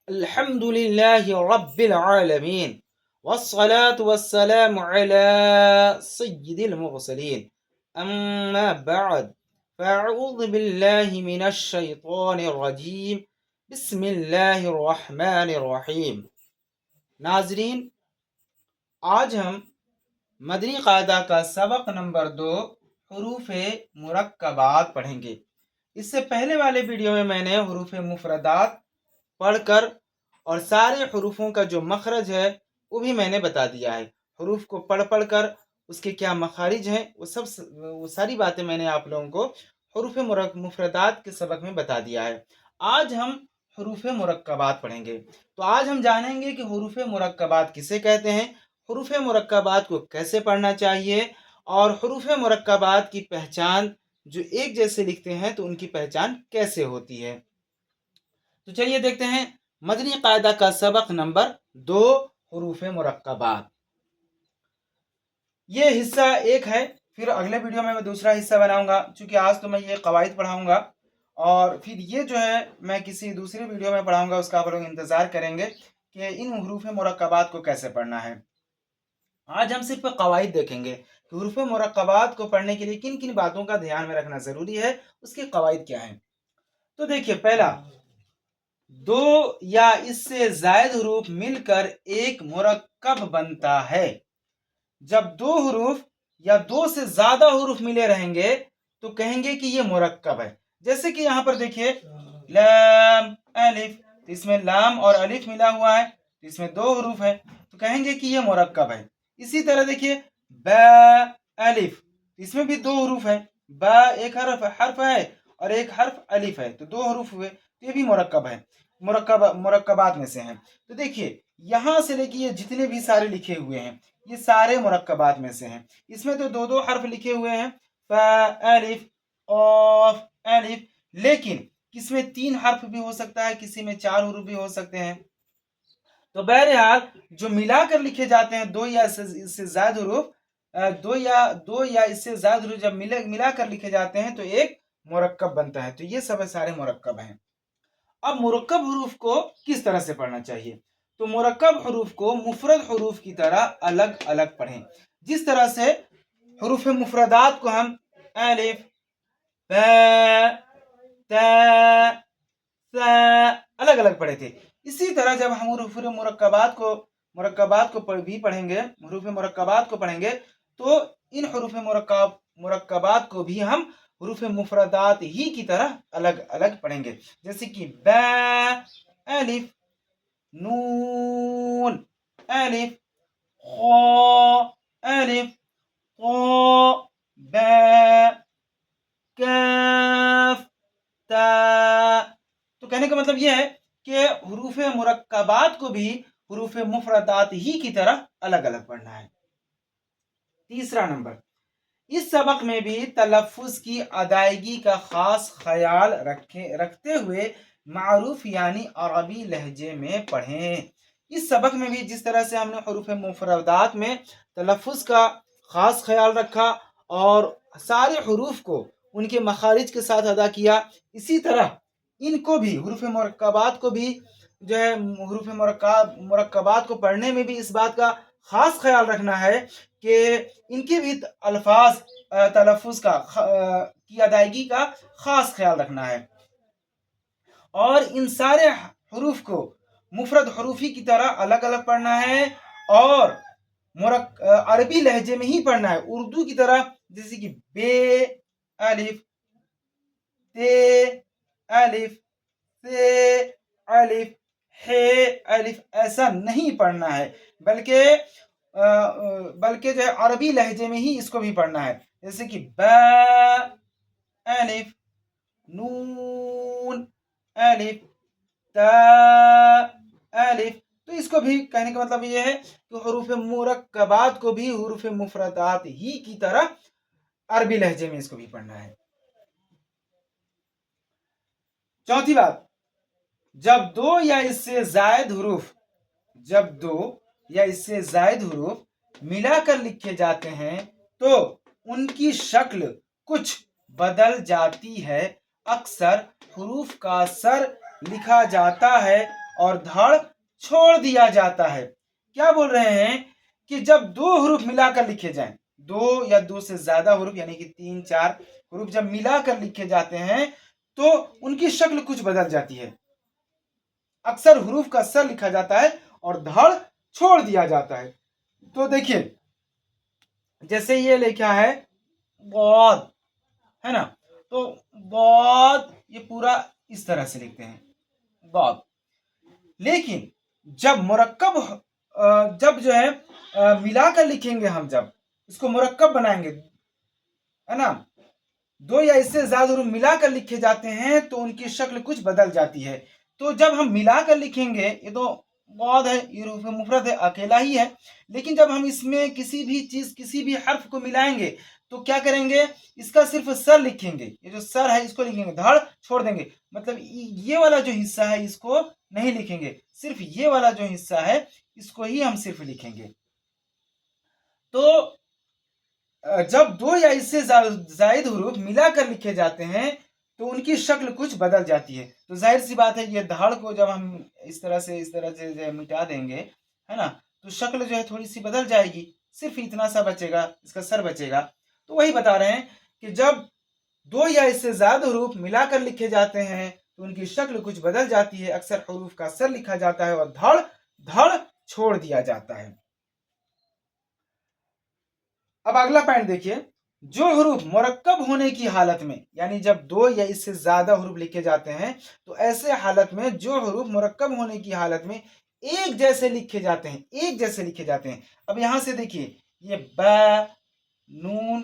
الحمد لله رب العالمين والصلاة والسلام على سيد المرسلين أما بعد فأعوذ بالله من الشيطان الرجيم بسم الله الرحمن الرحیم. ناظرین، آج ہم مدنی قاعدہ کا سبق نمبر 2 حروف مرکبات پڑھیں گے. اس سے پہلے والے ویڈیو میں نے حروف مفردات پڑھ کر اور سارے حروفوں کا جو مخرج ہے وہ بھی میں نے بتا دیا ہے. حروف کو پڑھ کر اس کے کیا مخارج ہیں وہ ساری باتیں میں نے آپ لوگوں کو حروف مفردات کے سبق میں بتا دیا ہے. آج ہم حروف مرکبات پڑھیں گے. تو آج ہم جانیں گے کہ حروف مرکبات کسے کہتے ہیں، حروف مرکبات کو کیسے پڑھنا چاہیے، اور حروف مرکبات کی پہچان جو ایک جیسے لکھتے ہیں تو ان کی پہچان کیسے ہوتی ہے. تو چلیے دیکھتے ہیں مدنی قاعدہ کا سبق نمبر 2 حروف مرکبات. یہ حصہ 1 ہے، پھر اگلے ویڈیو میں دوسرا حصہ بناؤں گا. چونکہ آج تو میں یہ قواعد پڑھاؤں گا اور پھر یہ جو ہے میں کسی دوسری ویڈیو میں پڑھاؤں گا، اس کا آپ لوگ انتظار کریں گے کہ ان حروف مرکبات کو کیسے پڑھنا ہے. آج ہم صرف قواعد دیکھیں گے کہ حروف مرکبات کو پڑھنے کے لیے کن کن باتوں کا دھیان میں رکھنا ضروری ہے، اس کے قواعد کیا ہیں. تو دیکھیے، پہلا، 2 یا اس سے زائد حروف مل کر ایک مرکب بنتا ہے. جب 2 حروف یا 2 سے زیادہ حروف ملے رہیں گے تو کہیں گے کہ یہ مرکب ہے. جیسے کہ یہاں پر دیکھیے لام الف، اس میں لام اور الف ملا ہوا ہے، اس میں 2 حروف ہے تو کہیں گے کہ یہ مرکب ہے. اسی طرح دیکھیے با الف، اس میں بھی 2 حروف ہے، با ایک حرف ہے اور ایک حرف الف ہے تو 2 حروف ہوئے، یہ بھی مرکب ہے، مرکبات میں سے ہیں. تو دیکھیے یہاں سے لے کے یہ جتنے بھی سارے لکھے ہوئے ہیں یہ سارے مرکبات میں سے ہیں. اس میں تو 2 حرف لکھے ہوئے ہیں، فا الف قاف الف، لیکن کس میں 3 حرف بھی ہو سکتا ہے، کسی میں 4 حروف بھی ہو سکتے ہیں. تو بہرحال جو ملا کر لکھے جاتے ہیں 2 یا اس سے زائد حروف، 2 یا اس سے زائد حروف جب ملا کر لکھے جاتے ہیں تو ایک مرکب بنتا ہے. تو یہ سب سارے مرکب ہیں. اب مرکب حروف کو کس طرح سے پڑھنا چاہیے؟ تو مرکب حروف کو مفرد حروف کی طرح الگ الگ پڑھیں. جس طرح سے حروف مفردات کو ہم الف با تا ثا الگ الگ پڑھے تھے، اسی طرح جب ہم حروف مرکبات کو بھی پڑھیں گے، حروف مرکبات کو پڑھیں گے تو ان حروف مرکبات کو بھی ہم حروف مفردات ہی کی طرح الگ الگ پڑھیں گے. جیسے کہ با الف نون الف خا الف طا با کاف تا. تو کہنے کا مطلب یہ ہے کہ حروف مرکبات کو بھی حروف مفردات ہی کی طرح الگ الگ پڑھنا ہے. تیسرا نمبر، اس سبق میں بھی تلفظ کی ادائیگی کا خاص خیال رکھتے ہوئے معروف یعنی عربی لہجے میں پڑھیں. اس سبق میں بھی جس طرح سے ہم نے حروف مفردات میں تلفظ کا خاص خیال رکھا اور سارے حروف کو ان کے مخارج کے ساتھ ادا کیا، اسی طرح ان کو بھی حروف مرکبات کو بھی جو ہے حروف مرکبات کو پڑھنے میں بھی اس بات کا خاص خیال رکھنا ہے کہ ان کے بھی الفاظ تلفظ کی ادائیگی کا خاص خیال رکھنا ہے، اور ان سارے حروف کو مفرد حروفی کی طرح الگ الگ پڑھنا ہے اور عربی لہجے میں ہی پڑھنا ہے، اردو کی طرح. جیسے کہ بے الف تے الف تے الف ہے الف ایسا نہیں پڑھنا ہے، بلکہ جو ہے عربی لہجے میں ہی اس کو بھی پڑھنا ہے. جیسے کہ با الف نون الف تا الف. تو اس کو بھی کہنے کا مطلب یہ ہے کہ حروف مرکبات کو بھی حروف مفردات ہی کی طرح عربی لہجے میں اس کو بھی پڑھنا ہے. چوتھی بات، جب 2 یا اس سے زائد حروف ملا کر لکھے جاتے ہیں تو ان کی شکل کچھ بدل جاتی ہے. اکثر حروف کا سر لکھا جاتا ہے और धड़ छोड़ दिया जाता है। क्या बोल रहे हैं कि जब दो हरूफ मिलाकर लिखे जाएं, दो या दो से ज्यादा हरूफ यानी कि 3-4 हरूफ जब मिलाकर लिखे जाते हैं तो उनकी शक्ल कुछ बदल जाती है। अक्सर हरूफ का सर लिखा जाता है और धड़ छोड़ दिया जाता है। तो देखिए जैसे ये लिखा है बहुत, है ना, तो बहुत ये पूरा इस तरह से लिखते हैं बहुत। लेकिन जब मुरक्कब जब जो है मिलाकर लिखेंगे, हम जब इसको मुरक्कब बनाएंगे, है ना, दो या इससे ज्यादा हरूफ मिलाकर लिखे जाते हैं तो उनकी शक्ल कुछ बदल जाती है। तो जब हम मिलाकर लिखेंगे, ये तो बहुत है, ये हरूफ मुफरद है, अकेला ही है, लेकिन जब हम इसमें किसी भी चीज किसी भी हर्फ को मिलाएंगे तो क्या करेंगे, इसका सिर्फ सर लिखेंगे, ये जो सर है इसको लिखेंगे, धड़ छोड़ देंगे, मतलब ये वाला जो हिस्सा है इसको नहीं लिखेंगे, सिर्फ ये वाला जो हिस्सा है इसको ही हम सिर्फ लिखेंगे। तो जब दो या इससे जायद हरूफ मिलाकर लिखे जाते हैं तो उनकी शक्ल कुछ बदल जाती है। तो जाहिर सी बात है ये धड़ को जब हम इस तरह से मिटा देंगे, है ना, तो शक्ल जो है थोड़ी सी बदल जाएगी, सिर्फ इतना सा बचेगा, इसका सर बचेगा। तो वही बता रहे हैं कि जब दो या इससे ज्यादा हरूफ मिलाकर लिखे जाते हैं तो उनकी शक्ल कुछ बदल जाती है। अक्सर हरूफ का सर लिखा जाता है और धड़ धड़ छोड़ दिया जाता है। अब अगला पॉइंट देखिए, जो हरूफ मुरक्कब होने की हालत में, यानी जब दो या इससे ज्यादा हरूफ लिखे जाते हैं तो ऐसे हालत में जो हरूफ मुरक्कब होने की हालत में एक जैसे लिखे जाते हैं, एक जैसे लिखे जाते हैं। अब यहां से देखिए ये ब, नून,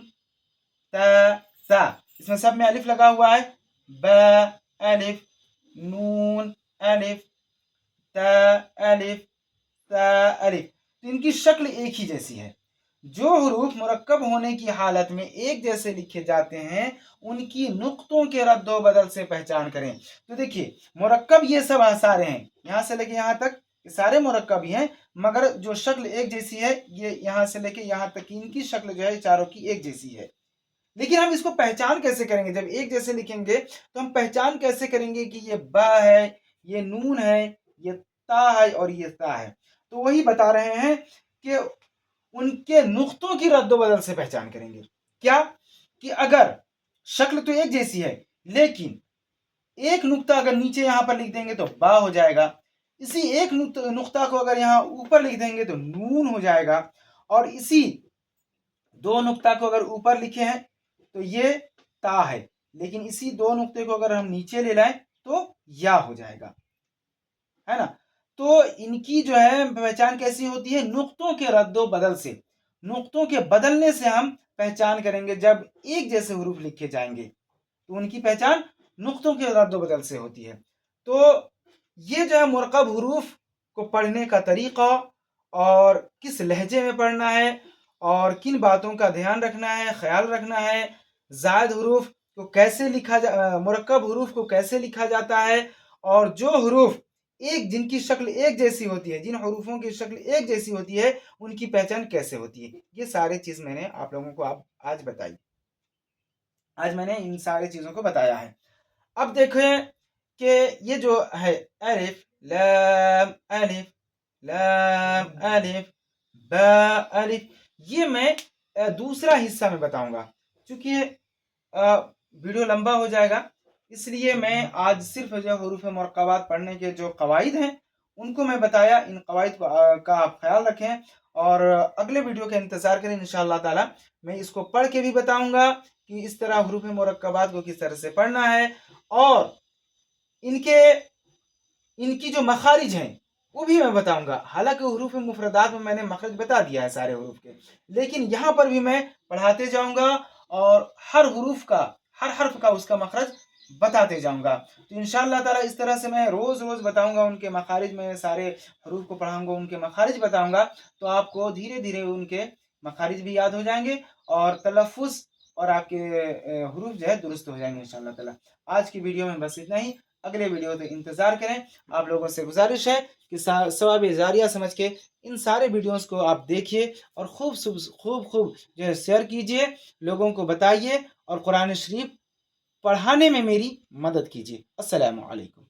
त, सा, इसमें सब में अलिफ लगा हुआ है, ब अलिफ, नून अलिफ, त अलिफ, त अलिफ, तो इनकी शक्ल एक ही जैसी है। जो हरूफ मुरक्कब होने की हालत में एक जैसे लिखे जाते हैं उनकी नुक्तों के रद्दो बदल से पहचान करें। तो देखिए मुरक्कब ये सब सारे हैं, यहां से लेके यहां तक सारे मुरक्कब ही हैं, मगर जो शक्ल एक जैसी है ये यहां से लेके यहां तक इनकी शक्ल जो है चारों की एक जैसी है। लेकिन हम इसको पहचान कैसे करेंगे, जब एक जैसे लिखेंगे तो हम पहचान कैसे करेंगे कि ये ब है, ये नून है, ये ता है और ये ता है। तो वही बता रहे हैं कि उनके नुक्तों की रद्दो बदल से पहचान करेंगे। क्या कि अगर शक्ल तो एक जैसी है लेकिन एक नुक्ता अगर नीचे यहां पर लिख देंगे तो बा हो जाएगा, इसी एक नुक्ता को अगर यहां ऊपर लिख देंगे तो नून हो जाएगा, और इसी दो नुक्ता को अगर ऊपर लिखे हैं तो ये ता है, लेकिन इसी दो नुक्ते को अगर हम नीचे ले लाएं तो या हो जाएगा, है ना। तो इनकी जो है पहचान कैसी होती है, नुक्तों के रद्दो बदल से, नुक्तों के बदलने से हम पहचान करेंगे। जब एक जैसे हरूफ लिखे जाएंगे तो उनकी पहचान नुक्तों के रद्दो बदल से होती है। तो ये जो है मुरक्कब हरूफ को पढ़ने का तरीका और किस लहजे में पढ़ना है और किन बातों का ध्यान रखना है, ख्याल रखना है, जायद हरूफ को कैसे मुरक्कब हरूफ को कैसे लिखा जाता है, और जो हरूफ एक जिनकी शक्ल एक जैसी होती है, जिन हरूफों की शक्ल एक जैसी होती है उनकी पहचान कैसे होती है, ये सारे चीज मैंने आप लोगों को आज बताई। आज मैंने इन सारे चीजों को बताया है। अब देखें कि ये जो है अलिफ लाम अलिफ लाम अलिफ बा अलिफ, ये मैं दूसरा हिस्सा में बताऊंगा, क्योंकि वीडियो लंबा हो जाएगा, इसलिए मैं आज सिर्फ जो हरूफ मुरक्कबात पढ़ने के जो कवायद हैं उनको मैं बताया। इन कवायद का आप ख्याल रखें और अगले वीडियो का इंतज़ार करें। इंशाअल्लाह ताला मैं इसको पढ़ के भी बताऊंगा कि इस तरह हरूफ मुरक्कबात को किस तरह से पढ़ना है, और इनकी जो मखारिज हैं वो भी मैं बताऊंगा। हालांकि हरूफ मुफरदात में मैंने मखरज बता दिया है सारे हरूफ के, लेकिन यहाँ पर भी मैं पढ़ाते जाऊंगा और हर हरूफ का, हर हर्फ का उसका मखरज बताते जाऊंगा। तो इंशाअल्लाह ताला इस तरह से मैं रोज रोज बताऊंगा, उनके मखारिज में सारे हरूफ को पढ़ाऊंगा, उनके मखारिज बताऊंगा, तो आपको धीरे धीरे उनके मखारिज भी याद हो जाएंगे और तलफ़ुज़ और आपके हरूफ जो है दुरुस्त हो जाएंगे इंशाअल्लाह ताला। आज की वीडियो में बस इतना ही, अगले वीडियो तक इंतज़ार करें। आप लोगों से गुजारिश है कि सवाब जारिया समझ के इन सारे वीडियोस को आप देखिए और खूब खूब जो है शेयर कीजिए, लोगों को बताइए और कुरान शरीफ पढ़ाने में मेरी मदद कीजिए। अस्सलामु अलैकुम।